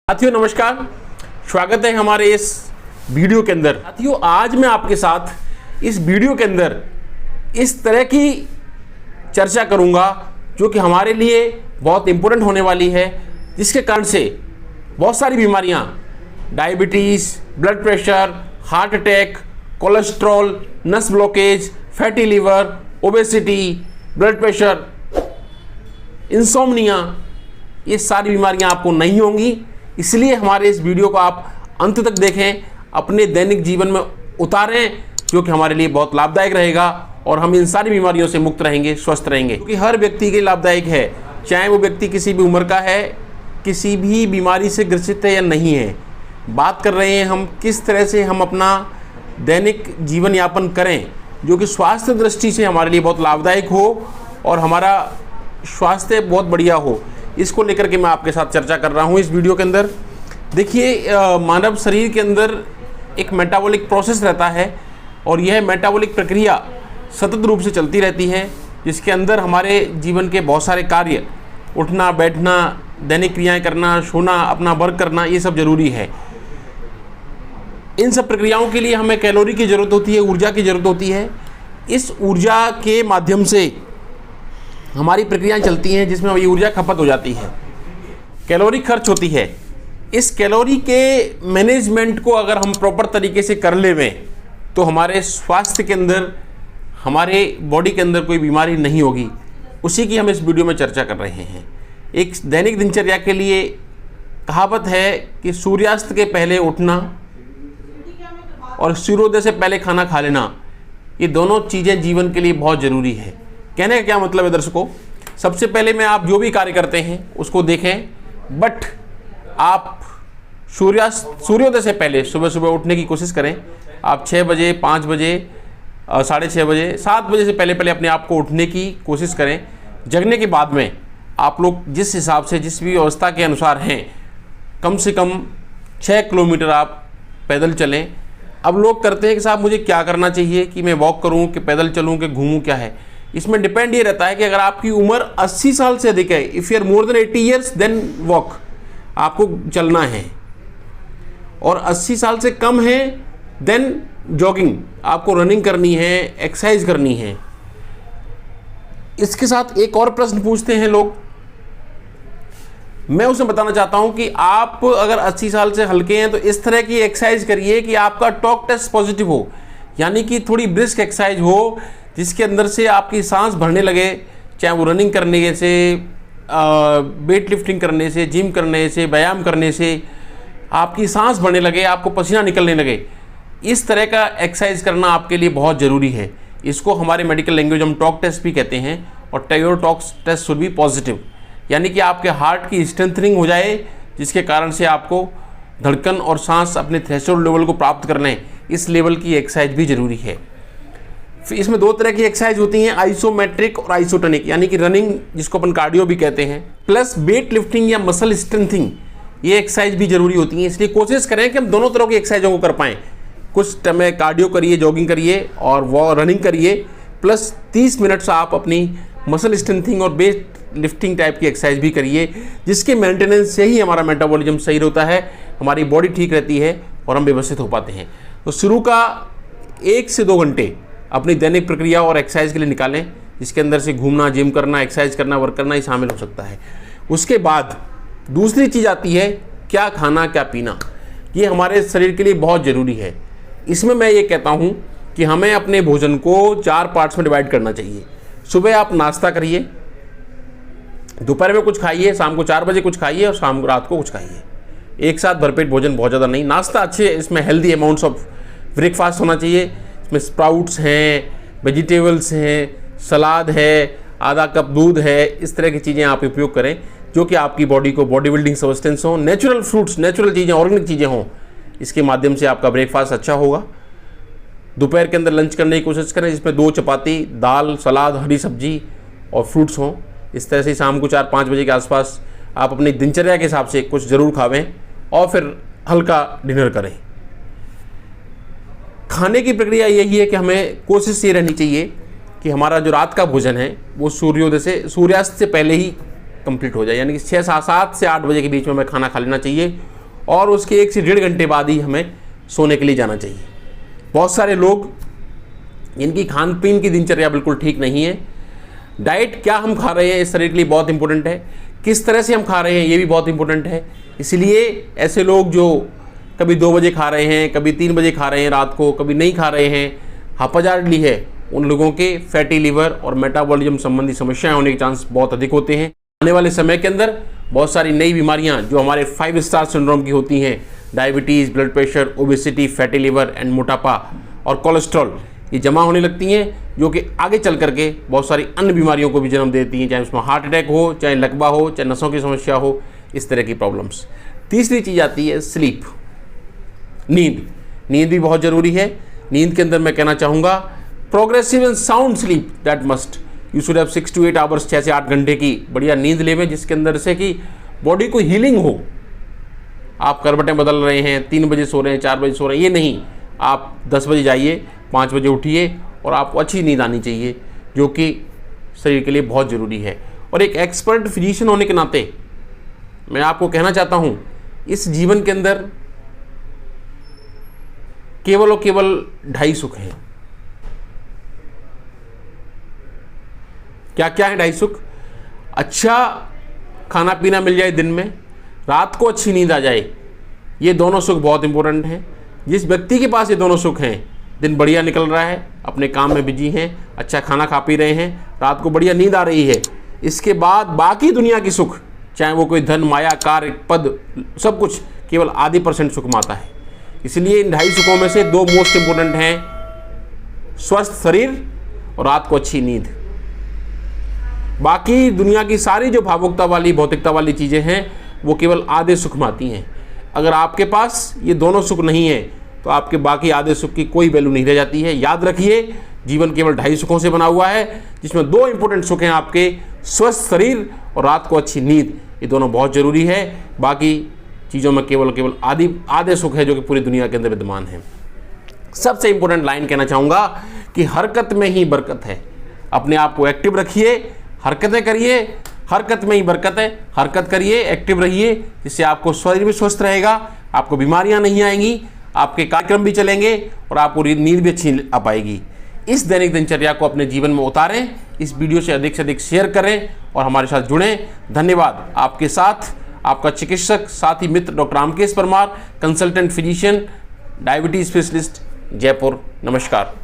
साथियों नमस्कार, स्वागत है हमारे इस वीडियो के अंदर। साथियों आज मैं आपके साथ इस वीडियो के अंदर इस तरह की चर्चा करूंगा जो कि हमारे लिए बहुत इम्पोर्टेंट होने वाली है, जिसके कारण से बहुत सारी बीमारियां, diabetes, blood pressure, heart attack, cholesterol, नस blockage, fatty liver, obesity, blood pressure, insomnia, ये सारी बीमारियां आपको नहीं होंगी। इसलिए हमारे इस वीडियो को आप अंत तक देखें, अपने दैनिक जीवन में उतारें, जो कि हमारे लिए बहुत लाभदायक रहेगा और हम इन सारी बीमारियों से मुक्त रहेंगे, स्वस्थ रहेंगे, क्योंकि हर व्यक्ति के लिए लाभदायक है, चाहे वो व्यक्ति किसी भी उम्र का है, किसी भी बीमारी से ग्रसित है या नहीं है। बात कर रहे हैं हम किस तरह से हम अपना दैनिक जीवन यापन करें जो कि स्वास्थ्य दृष्टि से हमारे लिए बहुत लाभदायक हो और हमारा स्वास्थ्य बहुत बढ़िया हो। इसको लेकर के मैं आपके साथ चर्चा कर रहा हूँ इस वीडियो के अंदर। देखिए, मानव शरीर के अंदर एक मेटाबॉलिक प्रोसेस रहता है और यह मेटाबॉलिक प्रक्रिया सतत रूप से चलती रहती है, जिसके अंदर हमारे जीवन के बहुत सारे कार्य, उठना बैठना, दैनिक क्रियाएं करना, सोना, अपना वर्क करना, ये सब जरूरी है। इन सब प्रक्रियाओं के लिए हमें कैलोरी की ज़रूरत होती है, ऊर्जा की ज़रूरत होती है। इस ऊर्जा के माध्यम से हमारी प्रक्रियाएं चलती हैं, जिसमें ये ऊर्जा खपत हो जाती है, कैलोरी खर्च होती है। इस कैलोरी के मैनेजमेंट को अगर हम प्रॉपर तरीके से कर लें तो हमारे स्वास्थ्य के अंदर, हमारे बॉडी के अंदर कोई बीमारी नहीं होगी। उसी की हम इस वीडियो में चर्चा कर रहे हैं। एक दैनिक दिनचर्या के लिए कहावत है कि सूर्यास्त के पहले उठना और सूर्योदय से पहले खाना खा लेना, ये दोनों चीज़ें जीवन के लिए बहुत ज़रूरी है। कहने का क्या मतलब है दर्शकों, सबसे पहले में आप जो भी कार्य करते हैं उसको देखें, बट आप सूर्योदय से पहले सुबह सुबह उठने की कोशिश करें। आप 6 बजे, 5 बजे, 6:30 बजे, 7 बजे से पहले पहले अपने आप को उठने की कोशिश करें। जगने के बाद में आप लोग जिस हिसाब से, जिस भी अवस्था के अनुसार हैं, कम से कम 6 किलोमीटर आप पैदल चलें। अब लोग करते हैं कि साहब मुझे क्या करना चाहिए, कि मैं वॉक करूं कि पैदल चलूं कि घूमूं, क्या है। इसमें डिपेंड ये रहता है कि अगर आपकी उम्र 80 साल से अधिक है, if you are more than 80 years then walk, आपको चलना है, और 80 साल से कम है देन जॉगिंग, आपको रनिंग करनी है, एक्सरसाइज करनी है। इसके साथ एक और प्रश्न पूछते हैं लोग, मैं उसे बताना चाहता हूं कि आप अगर 80 साल से हल्के हैं तो इस तरह की एक्सरसाइज करिए कि आपका टॉक टेस्ट पॉजिटिव हो, यानी कि थोड़ी ब्रिस्क एक्सरसाइज हो, जिसके अंदर से आपकी सांस भरने लगे, चाहे वो रनिंग करने से, वेट लिफ्टिंग करने से, जिम करने से, व्यायाम करने से आपकी सांस भरने लगे, आपको पसीना निकलने लगे। इस तरह का एक्सरसाइज करना आपके लिए बहुत ज़रूरी है। इसको हमारे मेडिकल लैंग्वेज हम टॉक टेस्ट भी कहते हैं, और your talk test should be positive, यानी कि आपके हार्ट की स्ट्रेंथनिंग हो जाए, जिसके कारण से आपको धड़कन और सांस अपने थ्रेशोल्ड लेवल को प्राप्त कर लें। इस लेवल की एक्सरसाइज भी ज़रूरी है। फिर इसमें 2 तरह की एक्सरसाइज होती हैं, आइसोमेट्रिक और आइसोटोनिक, यानी कि रनिंग, जिसको अपन कार्डियो भी कहते हैं, प्लस वेट लिफ्टिंग या मसल स्ट्रेंथिंग, ये एक्सरसाइज भी जरूरी होती है। इसलिए कोशिश करें कि हम दोनों तरह की एक्सरसाइजों को कर पाएँ। कुछ समय कार्डियो करिए, जॉगिंग करिए और वो रनिंग करिए, प्लस 30 मिनट से आप अपनी मसल स्ट्रेंथिंग और वेट लिफ्टिंग टाइप की एक्सरसाइज भी करिए, जिसके मेंटेनेंस से ही हमारा मेटाबॉलिज्म सही रहता है, हमारी बॉडी ठीक रहती है और हम व्यवस्थित हो पाते हैं। तो शुरू का 1 से 2 घंटे अपनी दैनिक प्रक्रिया और एक्सरसाइज के लिए निकालें, जिसके अंदर से घूमना, जिम करना, एक्सरसाइज करना, वर्क करना ही शामिल हो सकता है। उसके बाद दूसरी चीज़ आती है क्या खाना क्या पीना। ये हमारे शरीर के लिए बहुत ज़रूरी है। इसमें मैं ये कहता हूँ कि हमें अपने भोजन को 4 पार्ट्स में डिवाइड करना चाहिए। सुबह आप नाश्ता करिए, दोपहर में कुछ खाइए, शाम को 4 बजे कुछ खाइए और शाम को रात को कुछ खाइए। एक साथ भरपेट भोजन बहुत ज़्यादा नहीं। नाश्ता अच्छे, इसमें हेल्दी अमाउंट्स ऑफ ब्रेकफास्ट होना चाहिए। इसमें स्प्राउट्स हैं, वेजिटेबल्स हैं, सलाद है, आधा कप दूध है, इस तरह की चीज़ें आप उपयोग करें जो कि आपकी बॉडी को बॉडी बिल्डिंग सब्सटेंस हो, नेचुरल फ्रूट्स, नेचुरल चीज़ें, ऑर्गेनिक चीज़ें हों। इसके माध्यम से आपका ब्रेकफास्ट अच्छा होगा। दोपहर के अंदर लंच करने की कोशिश करें, जिसमें 2 चपाती, दाल, सलाद, हरी सब्जी और फ्रूट्स हों। इस तरह से शाम को 4-5 बजे के आसपास आप अपनी दिनचर्या के हिसाब से कुछ ज़रूर खावें और फिर हल्का डिनर करें। खाने की प्रक्रिया यही है कि हमें कोशिश ये रहनी चाहिए कि हमारा जो रात का भोजन है वो सूर्योदय से, सूर्यास्त से पहले ही कंप्लीट हो जाए, यानी कि 7 से 8 बजे के बीच में हमें खाना खा लेना चाहिए। और उसके 1 से 1.5 घंटे बाद ही हमें सोने के लिए जाना चाहिए। बहुत सारे लोग जिनकी खान पीन की दिनचर्या बिल्कुल ठीक नहीं है, डाइट क्या हम खा रहे हैं इस शरीर के लिए बहुत इंपॉर्टेंट है, किस तरह से हम खा रहे हैं ये भी बहुत इंपॉर्टेंट है। इसलिए ऐसे लोग जो कभी 2 बजे खा रहे हैं, कभी 3 बजे खा रहे हैं रात को, कभी नहीं खा रहे हैं, हाइपोथायराइडली है, उन लोगों के फैटी लिवर और मेटाबॉलिज्म संबंधी समस्याएं होने के चांस बहुत अधिक होते हैं। आने वाले समय के अंदर बहुत सारी नई बीमारियां जो हमारे 5 स्टार सिंड्रोम की होती हैं, diabetes, blood pressure, obesity, fatty liver and मोटापा और कोलेस्ट्रॉल, ये जमा होने लगती हैं, जो कि आगे चल करके बहुत सारी अन्य बीमारियों को भी जन्म देती हैं, चाहे उसमें हार्ट अटैक हो, चाहे लकवा हो, चाहे नसों की समस्या हो, इस तरह की प्रॉब्लम्स। तीसरी चीज़ आती है स्लीप, नींद। नींद भी बहुत ज़रूरी है। नींद के अंदर मैं कहना चाहूँगा progressive and sound sleep that must you should have 6 to 8 hours, 6 से 8 घंटे की बढ़िया नींद लेवें, जिसके अंदर से कि बॉडी को हीलिंग हो। आप करवटें बदल रहे हैं, 3 बजे सो रहे हैं, 4 बजे सो रहे हैं, ये नहीं। आप 10 बजे जाइए, 5 बजे उठिए और आपको अच्छी नींद आनी चाहिए, जो कि शरीर के लिए बहुत ज़रूरी है। और एक एक्सपर्ट फिजिशियन होने के नाते मैं आपको कहना चाहता हूँ, इस जीवन के अंदर केवल और केवल 2.5 सुख हैं। क्या क्या है 2.5 सुख? अच्छा खाना पीना मिल जाए दिन में, रात को अच्छी नींद आ जाए, ये दोनों सुख बहुत इंपॉर्टेंट हैं। जिस व्यक्ति के पास ये दोनों सुख हैं, दिन बढ़िया निकल रहा है, अपने काम में बिजी हैं, अच्छा खाना खा पी रहे हैं, रात को बढ़िया नींद आ रही है, इसके बाद बाकी दुनिया की सुख, चाहे वो कोई धन, माया, कार्य, पद, सब कुछ केवल आधी % सुख में आता है। इसलिए इन 2.5 सुखों में से 2 मोस्ट इंपोर्टेंट हैं, स्वस्थ शरीर और रात को अच्छी नींद। बाकी दुनिया की सारी जो भावुकता वाली, भौतिकता वाली चीज़ें हैं, वो केवल आधे सुख में आती हैं। अगर आपके पास ये दोनों सुख नहीं है तो आपके बाकी आधे सुख की कोई वैल्यू नहीं रह जाती है। याद रखिए, जीवन केवल 2.5 सुखों से बना हुआ है, जिसमें 2 इंपॉर्टेंट सुख हैं आपके, स्वस्थ शरीर और रात को अच्छी नींद। ये दोनों बहुत ज़रूरी है। बाकी चीज़ों में केवल आधे सुख है जो कि पूरी दुनिया के अंदर विद्यमान है। सबसे इंपॉर्टेंट लाइन कहना चाहूँगा कि हरकत में ही बरकत है। अपने आप को एक्टिव रखिए, हरकतें करिए, हरकत में ही बरकत है। हरकत करिए, एक्टिव रहिए, जिससे आपको शरीर भी स्वस्थ रहेगा, आपको बीमारियां नहीं आएंगी, आपके कार्यक्रम भी चलेंगे और आपको नींद भी अच्छी आ पाएगी। इस दैनिक दिनचर्या को अपने जीवन में उतारें, इस वीडियो से अधिक शेयर करें और हमारे साथ जुड़ें। धन्यवाद। आपके साथ आपका चिकित्सक साथी मित्र doctor Ramkesh Parmar, consultant physician, diabetes specialist, Jaipur. नमस्कार।